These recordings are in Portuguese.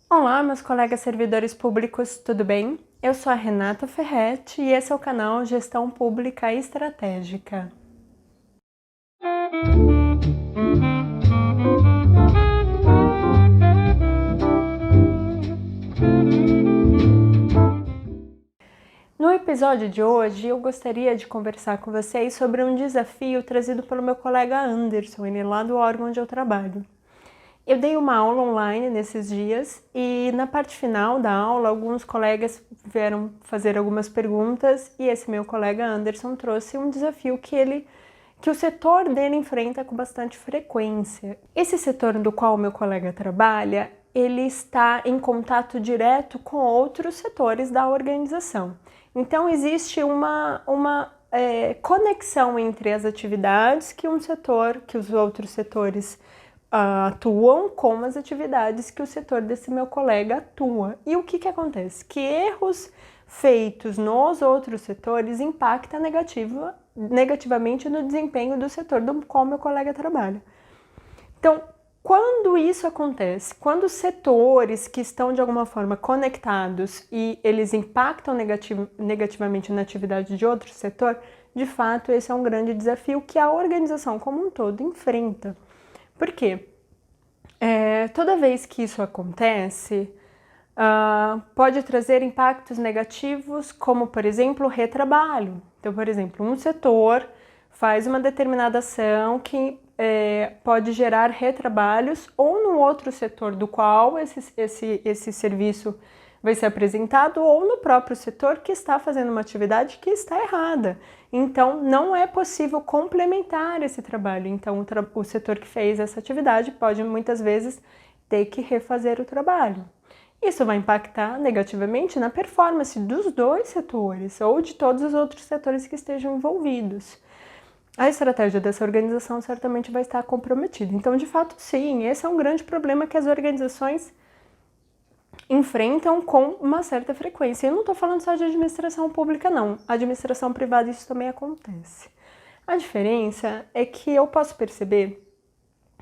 Olá, meus colegas servidores públicos, tudo bem? Eu sou a Renata Ferretti e esse é o canal Gestão Pública Estratégica. No episódio de hoje, eu gostaria de conversar com vocês sobre um desafio trazido pelo meu colega Anderson, ele é lá do órgão onde eu trabalho. Eu dei uma aula online nesses dias e na parte final da aula, alguns colegas vieram fazer algumas perguntas e esse meu colega Anderson trouxe um desafio que o setor dele enfrenta com bastante frequência. Esse setor do qual o meu colega trabalha, ele está em contato direto com outros setores da organização. Então existe uma conexão entre as atividades que um setor, que os outros setores atuam com as atividades que o setor desse meu colega atua. E o que acontece? Que erros feitos nos outros setores impactam negativamente no desempenho do setor do qual meu colega trabalha. Então, quando isso acontece, quando os setores que estão de alguma forma conectados e eles impactam negativamente na atividade de outro setor, de fato esse é um grande desafio que a organização como um todo enfrenta. Por quê? Toda vez que isso acontece, pode trazer impactos negativos, como, por exemplo, o retrabalho. Então, por exemplo, um setor faz uma determinada ação que pode gerar retrabalhos ou no outro setor do qual esse serviço vai ser apresentado ou no próprio setor que está fazendo uma atividade que está errada. Então, não é possível complementar esse trabalho. Então, o setor que fez essa atividade pode muitas vezes ter que refazer o trabalho. Isso vai impactar negativamente na performance dos dois setores ou de todos os outros setores que estejam envolvidos. A estratégia dessa organização certamente vai estar comprometida. Então, de fato, sim, esse é um grande problema que as organizações enfrentam com uma certa frequência. Eu não estou falando só de administração pública, não. A administração privada isso também acontece. A diferença é que eu posso perceber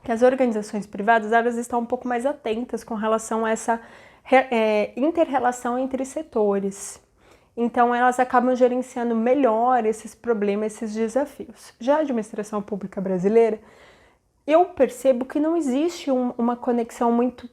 que as organizações privadas elas estão um pouco mais atentas com relação a essa inter-relação entre setores. Então, elas acabam gerenciando melhor esses problemas, esses desafios. Já a administração pública brasileira, eu percebo que não existe uma conexão muito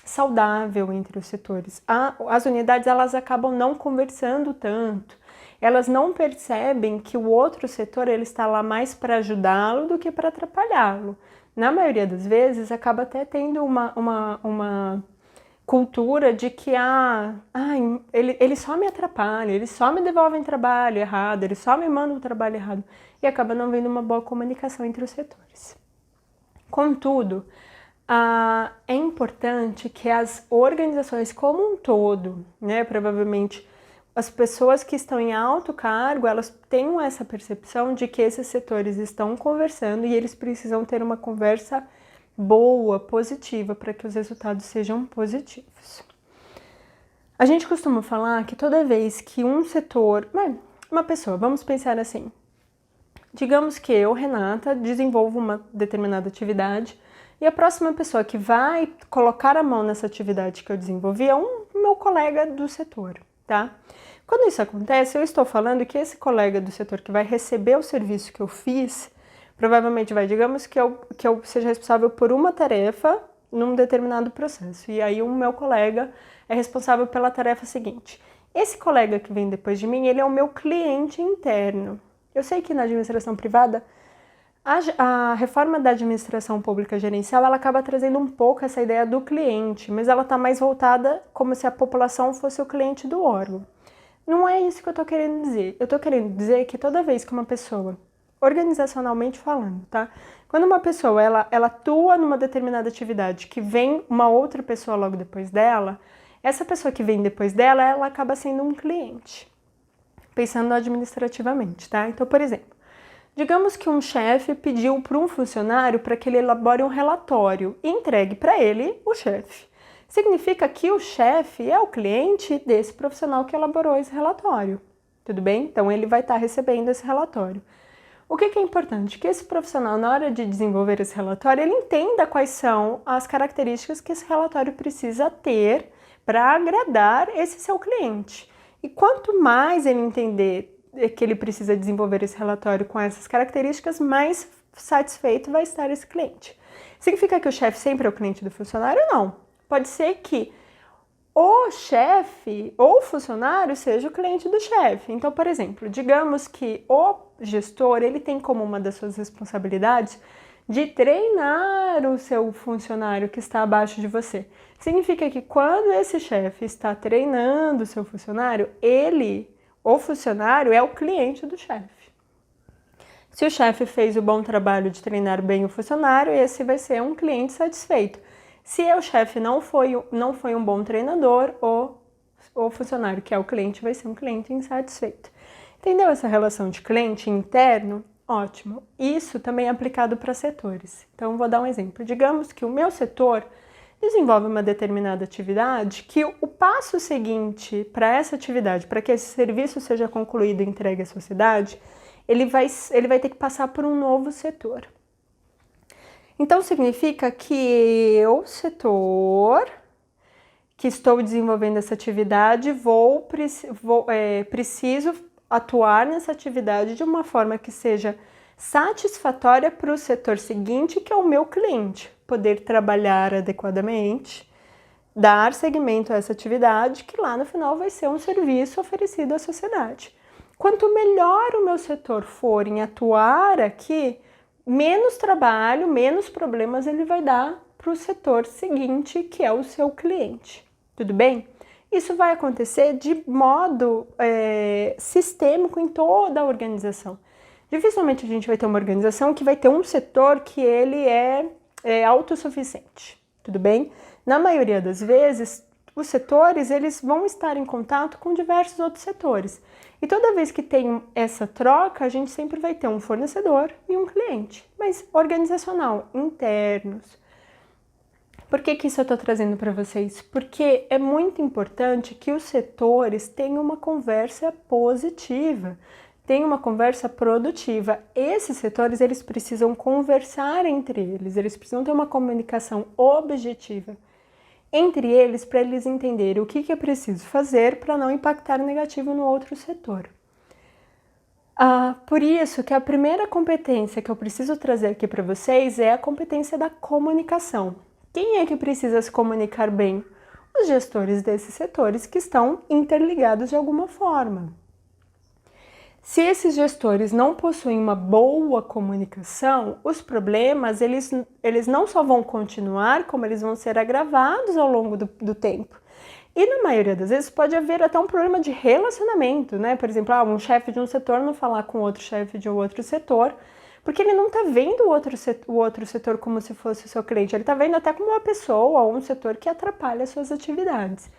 saudável entre os setores. As unidades elas acabam não conversando tanto, elas não percebem que o outro setor ele está lá mais para ajudá-lo do que para atrapalhá-lo. Na maioria das vezes, acaba até tendo uma cultura de que ele só me atrapalha, ele só me devolve em trabalho errado, ele só me manda um trabalho errado, e acaba não havendo uma boa comunicação entre os setores. Contudo, é importante que as organizações como um todo, né, provavelmente as pessoas que estão em alto cargo, elas tenham essa percepção de que esses setores estão conversando e eles precisam ter uma conversa boa, positiva, para que os resultados sejam positivos. A gente costuma falar que toda vez que um setor, uma pessoa, vamos pensar assim, digamos que eu, Renata, desenvolvo uma determinada atividade e a próxima pessoa que vai colocar a mão nessa atividade que eu desenvolvi é um meu colega do setor, tá? Quando isso acontece, eu estou falando que esse colega do setor que vai receber o serviço que eu fiz, provavelmente digamos que eu seja responsável por uma tarefa num determinado processo. E aí o meu colega é responsável pela tarefa seguinte. Esse colega que vem depois de mim, ele é o meu cliente interno. Eu sei que na administração privada, a reforma da administração pública gerencial, ela acaba trazendo um pouco essa ideia do cliente, mas ela está mais voltada como se a população fosse o cliente do órgão. Não é isso que eu estou querendo dizer. Eu estou querendo dizer que toda vez que uma pessoa, organizacionalmente falando, tá? Quando uma pessoa ela atua numa determinada atividade que vem uma outra pessoa logo depois dela, essa pessoa que vem depois dela, ela acaba sendo um cliente, pensando administrativamente, tá? Então, por exemplo, digamos que um chefe pediu para um funcionário para que ele elabore um relatório e entregue para ele o chefe. Significa que o chefe é o cliente desse profissional que elaborou esse relatório, tudo bem? Então, ele vai estar recebendo esse relatório. O que é importante? Que esse profissional, na hora de desenvolver esse relatório, ele entenda quais são as características que esse relatório precisa ter para agradar esse seu cliente. E quanto mais ele entender que ele precisa desenvolver esse relatório com essas características, mais satisfeito vai estar esse cliente. Significa que o chefe sempre é o cliente do funcionário? Não. Pode ser que o chefe ou o funcionário seja o cliente do chefe. Então, por exemplo, digamos que o gestor, ele tem como uma das suas responsabilidades de treinar o seu funcionário que está abaixo de você. Significa que quando esse chefe está treinando o seu funcionário, o funcionário, é o cliente do chefe. Se o chefe fez o bom trabalho de treinar bem o funcionário, esse vai ser um cliente satisfeito. Se o chefe não foi um bom treinador, o funcionário, que é o cliente, vai ser um cliente insatisfeito. Entendeu essa relação de cliente interno? Ótimo. Isso também é aplicado para setores. Então, vou dar um exemplo. Digamos que o meu setor desenvolve uma determinada atividade, que o passo seguinte para essa atividade, para que esse serviço seja concluído e entregue à sociedade, ele vai ter que passar por um novo setor. Então, significa que eu, setor, que estou desenvolvendo essa atividade, preciso atuar nessa atividade de uma forma que seja satisfatória para o setor seguinte, que é o meu cliente. Poder trabalhar adequadamente, dar seguimento a essa atividade, que lá no final vai ser um serviço oferecido à sociedade. Quanto melhor o meu setor for em atuar aqui, menos trabalho, menos problemas ele vai dar para o setor seguinte, que é o seu cliente. Tudo bem? Isso vai acontecer de modo sistêmico em toda a organização. Dificilmente a gente vai ter uma organização que vai ter um setor que ele é autossuficiente. Tudo bem? Na maioria das vezes, os setores eles vão estar em contato com diversos outros setores. E toda vez que tem essa troca, a gente sempre vai ter um fornecedor e um cliente, mas organizacional, internos. Por que isso eu estou trazendo para vocês? Porque é muito importante que os setores tenham uma conversa positiva, tenham uma conversa produtiva. Esses setores, eles precisam conversar entre eles precisam ter uma comunicação objetiva entre eles para eles entenderem o que é preciso fazer para não impactar negativo no outro setor. Por isso que a primeira competência que eu preciso trazer aqui para vocês é a competência da comunicação. Quem é que precisa se comunicar bem? Os gestores desses setores que estão interligados de alguma forma. Se esses gestores não possuem uma boa comunicação, os problemas eles não só vão continuar, como eles vão ser agravados ao longo do tempo. E na maioria das vezes pode haver até um problema de relacionamento, né? Por exemplo, um chefe de um setor não falar com outro chefe de um outro setor, porque ele não está vendo o outro setor como se fosse o seu cliente, ele está vendo até como uma pessoa ou um setor que atrapalha as suas atividades.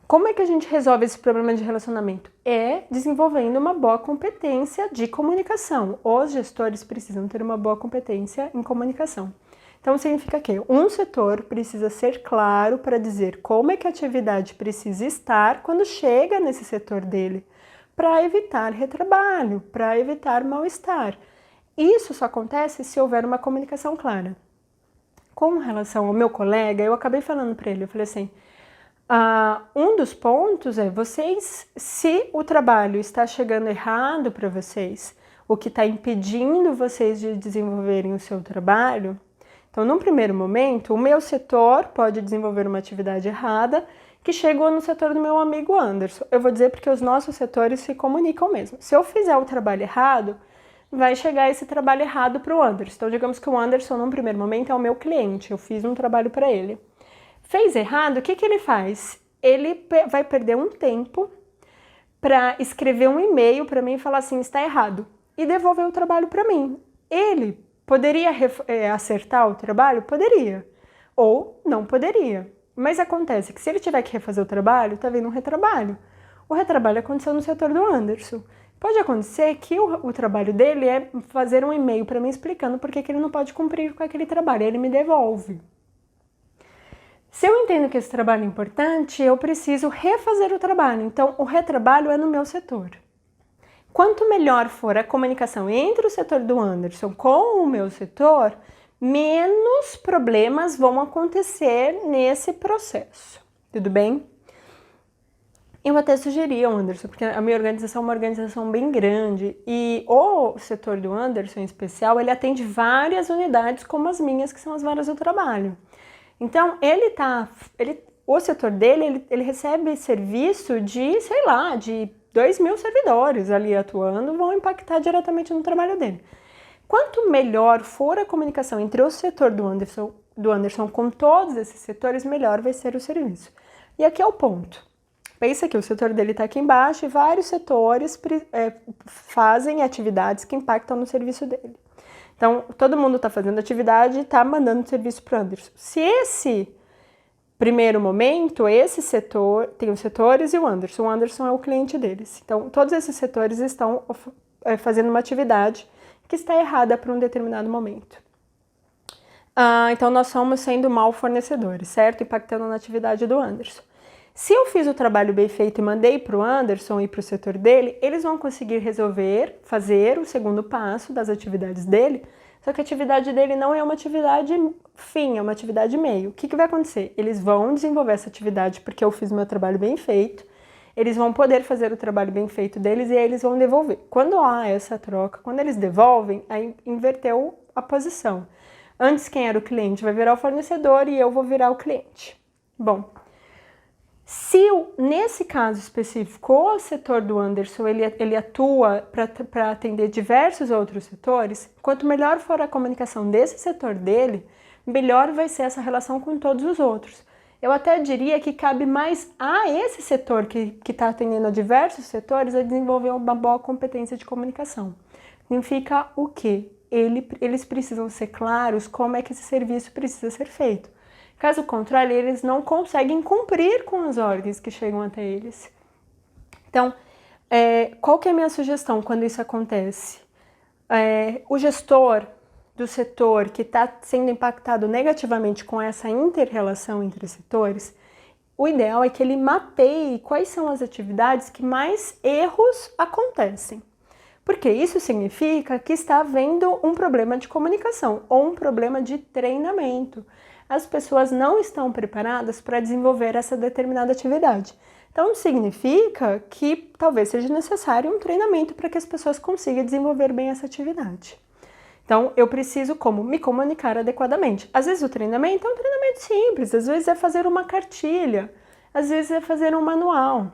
Como é que a gente resolve esse problema de relacionamento? É desenvolvendo uma boa competência de comunicação. Os gestores precisam ter uma boa competência em comunicação. Então, significa que um setor precisa ser claro para dizer como é que a atividade precisa estar quando chega nesse setor dele, para evitar retrabalho, para evitar mal-estar. Isso só acontece se houver uma comunicação clara. Com relação ao meu colega, eu acabei falando para ele, eu falei assim, um dos pontos é se o trabalho está chegando errado para vocês, o que está impedindo vocês de desenvolverem o seu trabalho, então, num primeiro momento, o meu setor pode desenvolver uma atividade errada que chegou no setor do meu amigo Anderson. Eu vou dizer porque os nossos setores se comunicam mesmo. Se eu fizer o trabalho errado, vai chegar esse trabalho errado para o Anderson. Então, digamos que o Anderson, num primeiro momento, é o meu cliente. Eu fiz um trabalho para ele. Fez errado, o que ele faz? Ele vai perder um tempo para escrever um e-mail para mim e falar assim, está errado, e devolver o trabalho para mim. Ele poderia acertar o trabalho? Poderia. Ou não poderia. Mas acontece que se ele tiver que refazer o trabalho, está vindo um retrabalho. O retrabalho aconteceu no setor do Anderson. Pode acontecer que o trabalho dele é fazer um e-mail para mim explicando por que ele não pode cumprir com aquele trabalho. Ele me devolve. Se eu entendo que esse trabalho é importante, eu preciso refazer o trabalho. Então, o retrabalho é no meu setor. Quanto melhor for a comunicação entre o setor do Anderson com o meu setor, menos problemas vão acontecer nesse processo. Tudo bem? Eu até sugeri ao Anderson, porque a minha organização é uma organização bem grande e o setor do Anderson, em especial, ele atende várias unidades como as minhas, que são as varas do trabalho. Então, o setor dele, ele recebe serviço de, sei lá, de 2.000 servidores ali atuando, vão impactar diretamente no trabalho dele. Quanto melhor for a comunicação entre o setor do Anderson com todos esses setores, melhor vai ser o serviço. E aqui é o ponto. Pensa que o setor dele está aqui embaixo e vários setores fazem atividades que impactam no serviço dele. Então, todo mundo está fazendo atividade e está mandando serviço para o Anderson. Se esse primeiro momento, esse setor, tem os setores e o Anderson é o cliente deles. Então, todos esses setores estão fazendo uma atividade que está errada para um determinado momento. Então, nós somos sendo mal fornecedores, certo? Impactando na atividade do Anderson. Se eu fiz o trabalho bem feito e mandei para o Anderson e para o setor dele, eles vão conseguir fazer o segundo passo das atividades dele, só que a atividade dele não é uma atividade fim, é uma atividade meio. O que vai acontecer? Eles vão desenvolver essa atividade porque eu fiz o meu trabalho bem feito, eles vão poder fazer o trabalho bem feito deles e aí eles vão devolver. Quando há essa troca, quando eles devolvem, aí inverteu a posição. Antes quem era o cliente vai virar o fornecedor e eu vou virar o cliente. Bom, se nesse caso específico o setor do Anderson ele atua para atender diversos outros setores, quanto melhor for a comunicação desse setor dele, melhor vai ser essa relação com todos os outros. Eu até diria que cabe mais a esse setor que está atendendo a diversos setores a desenvolver uma boa competência de comunicação. Significa o quê? Eles precisam ser claros como é que esse serviço precisa ser feito. Caso contrário, eles não conseguem cumprir com as ordens que chegam até eles. Então, qual que é a minha sugestão quando isso acontece? O gestor do setor que está sendo impactado negativamente com essa inter-relação entre setores, o ideal é que ele mapeie quais são as atividades que mais erros acontecem. Porque isso significa que está havendo um problema de comunicação ou um problema de treinamento. As pessoas não estão preparadas para desenvolver essa determinada atividade. Então, significa que talvez seja necessário um treinamento para que as pessoas consigam desenvolver bem essa atividade. Então, eu preciso me comunicar adequadamente. Às vezes o treinamento é um treinamento simples, às vezes é fazer uma cartilha, às vezes é fazer um manual.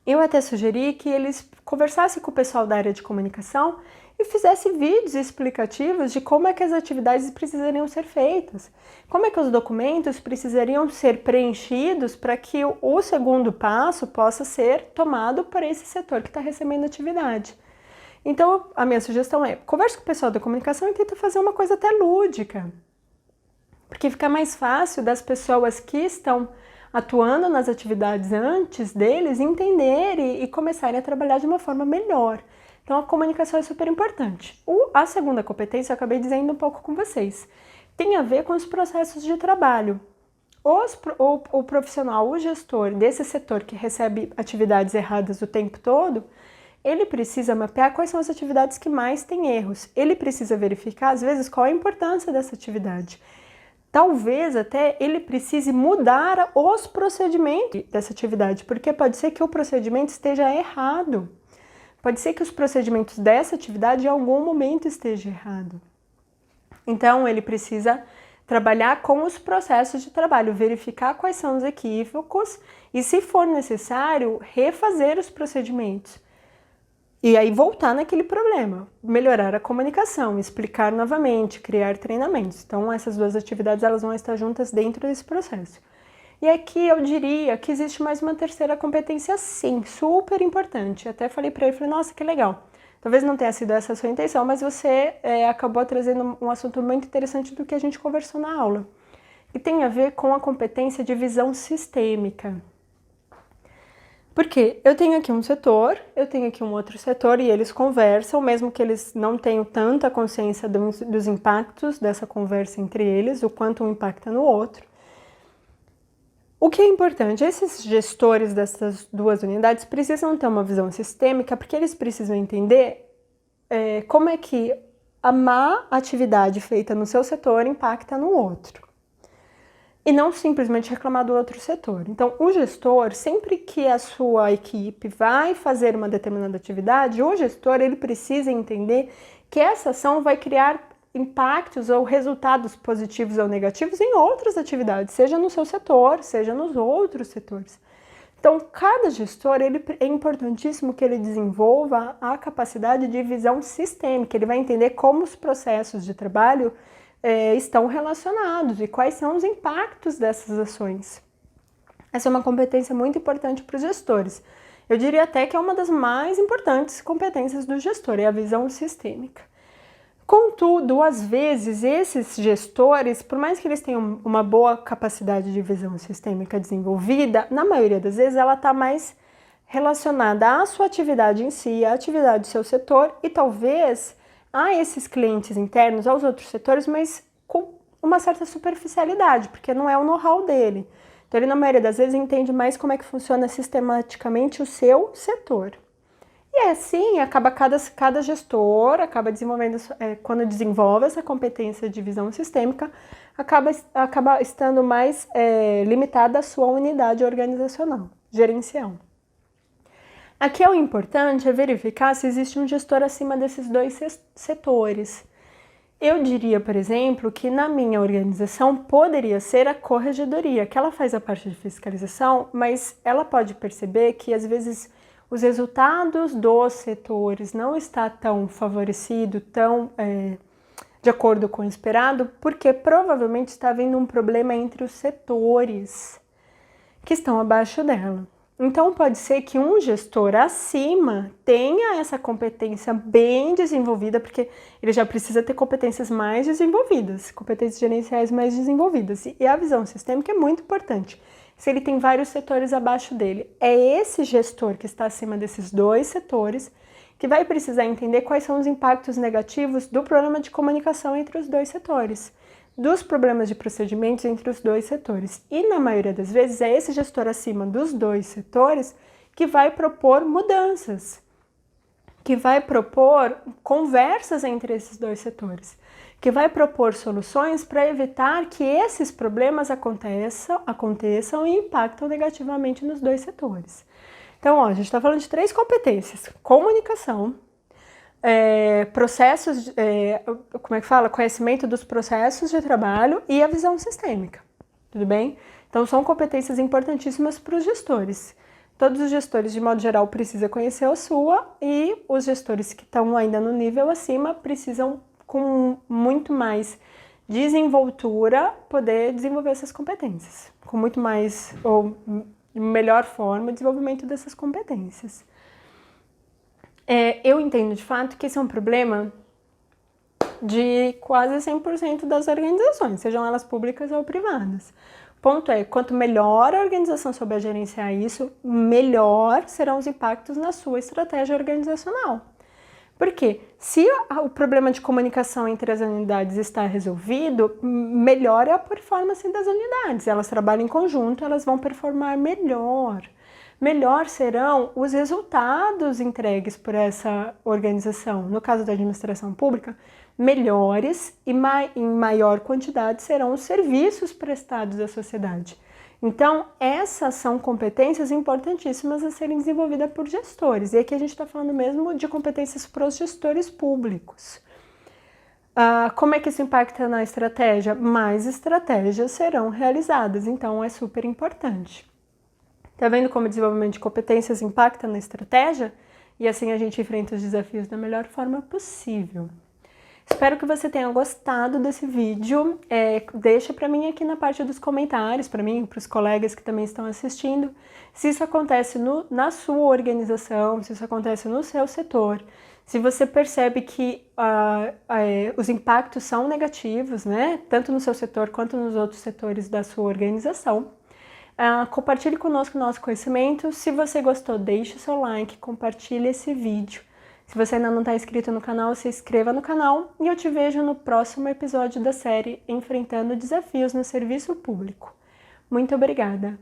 Eu até sugeri que eles conversassem com o pessoal da área de comunicação e fizessem vídeos explicativos de como é que as atividades precisariam ser feitas, como é que os documentos precisariam ser preenchidos para que o segundo passo possa ser tomado para esse setor que está recebendo atividade. Então, a minha sugestão é, converse com o pessoal da comunicação e tenta fazer uma coisa até lúdica, porque fica mais fácil das pessoas que estão atuando nas atividades antes deles entenderem e começarem a trabalhar de uma forma melhor. Então, a comunicação é super importante. A segunda competência, eu acabei dizendo um pouco com vocês, tem a ver com os processos de trabalho. O profissional, o gestor desse setor que recebe atividades erradas o tempo todo, ele precisa mapear quais são as atividades que mais têm erros. Ele precisa verificar, às vezes, qual a importância dessa atividade. Talvez até ele precise mudar os procedimentos dessa atividade, porque pode ser que o procedimento esteja errado. Pode ser que os procedimentos dessa atividade em algum momento estejam errados. Então, ele precisa trabalhar com os processos de trabalho, verificar quais são os equívocos e, se for necessário, refazer os procedimentos. E aí voltar naquele problema, melhorar a comunicação, explicar novamente, criar treinamentos. Então, essas duas atividades elas vão estar juntas dentro desse processo. E aqui eu diria que existe mais uma terceira competência, sim, super importante. Até falei para ele, nossa, que legal. Talvez não tenha sido essa a sua intenção, mas você acabou trazendo um assunto muito interessante do que a gente conversou na aula. E tem a ver com a competência de visão sistêmica. Porque eu tenho aqui um setor, eu tenho aqui um outro setor e eles conversam, mesmo que eles não tenham tanta consciência dos impactos dessa conversa entre eles, o quanto um impacta no outro. O que é importante, esses gestores dessas duas unidades precisam ter uma visão sistêmica, porque eles precisam entender como é que a má atividade feita no seu setor impacta no outro. E não simplesmente reclamar do outro setor. Então, o gestor, sempre que a sua equipe vai fazer uma determinada atividade, o gestor ele precisa entender que essa ação vai criar impactos ou resultados positivos ou negativos em outras atividades, seja no seu setor, seja nos outros setores. Então, cada gestor, é importantíssimo que ele desenvolva a capacidade de visão sistêmica, ele vai entender como os processos de trabalho estão relacionados e quais são os impactos dessas ações. Essa é uma competência muito importante para os gestores. Eu diria até que é uma das mais importantes competências do gestor, é a visão sistêmica. Contudo, às vezes, esses gestores, por mais que eles tenham uma boa capacidade de visão sistêmica desenvolvida, na maioria das vezes ela está mais relacionada à sua atividade em si, à atividade do seu setor e talvez a esses clientes internos, aos outros setores, mas com uma certa superficialidade, porque não é o know-how dele. Então ele, na maioria das vezes, entende mais como é que funciona sistematicamente o seu setor. E assim, cada gestor acaba desenvolvendo, quando desenvolve essa competência de visão sistêmica, acaba estando mais limitada à sua unidade organizacional, gerencial. Aqui o importante é verificar se existe um gestor acima desses dois setores. Eu diria, por exemplo, que na minha organização poderia ser a corregedoria, que ela faz a parte de fiscalização, mas ela pode perceber que às vezes os resultados dos setores não está tão favorecido, tão de acordo com o esperado, porque provavelmente está havendo um problema entre os setores que estão abaixo dela. Então pode ser que um gestor acima tenha essa competência bem desenvolvida, porque ele já precisa ter competências mais desenvolvidas, competências gerenciais mais desenvolvidas. E a visão sistêmica é muito importante. Se ele tem vários setores abaixo dele, é esse gestor que está acima desses dois setores que vai precisar entender quais são os impactos negativos do problema de comunicação entre os dois setores, dos problemas de procedimentos entre os dois setores. E na maioria das vezes é esse gestor acima dos dois setores que vai propor mudanças, que vai propor conversas entre esses dois setores, que vai propor soluções para evitar que esses problemas aconteçam e impactam negativamente nos dois setores. Então, a gente está falando de 3 competências: comunicação, processos, conhecimento dos processos de trabalho e a visão sistêmica, tudo bem? Então, são competências importantíssimas para os gestores. Todos os gestores, de modo geral, precisam conhecer a sua e os gestores que estão ainda no nível acima precisam, com muito mais desenvoltura, poder desenvolver essas competências, com muito mais, ou melhor forma, o desenvolvimento dessas competências. Eu entendo de fato que esse é um problema de quase 100% das organizações, sejam elas públicas ou privadas. O ponto é, quanto melhor a organização souber gerenciar isso, melhor serão os impactos na sua estratégia organizacional. Porque se o problema de comunicação entre as unidades está resolvido, melhor é a performance das unidades. Elas trabalham em conjunto, elas vão performar melhor. Melhor serão os resultados entregues por essa organização. No caso da administração pública, melhores e em maior quantidade serão os serviços prestados à sociedade. Então, essas são competências importantíssimas a serem desenvolvidas por gestores. E aqui a gente está falando mesmo de competências para os gestores públicos. Como é que isso impacta na estratégia? Mais estratégias serão realizadas, então é super importante. Tá vendo como o desenvolvimento de competências impacta na estratégia? E assim a gente enfrenta os desafios da melhor forma possível. Espero que você tenha gostado desse vídeo. Deixa para mim aqui na parte dos comentários, para mim e para os colegas que também estão assistindo, se isso acontece na sua organização, se isso acontece no seu setor, se você percebe que os impactos são negativos, né, tanto no seu setor quanto nos outros setores da sua organização. Compartilhe conosco o nosso conhecimento. Se você gostou, deixe o seu like, compartilhe esse vídeo. Se você ainda não está inscrito no canal, se inscreva no canal e eu te vejo no próximo episódio da série Enfrentando Desafios no Serviço Público. Muito obrigada!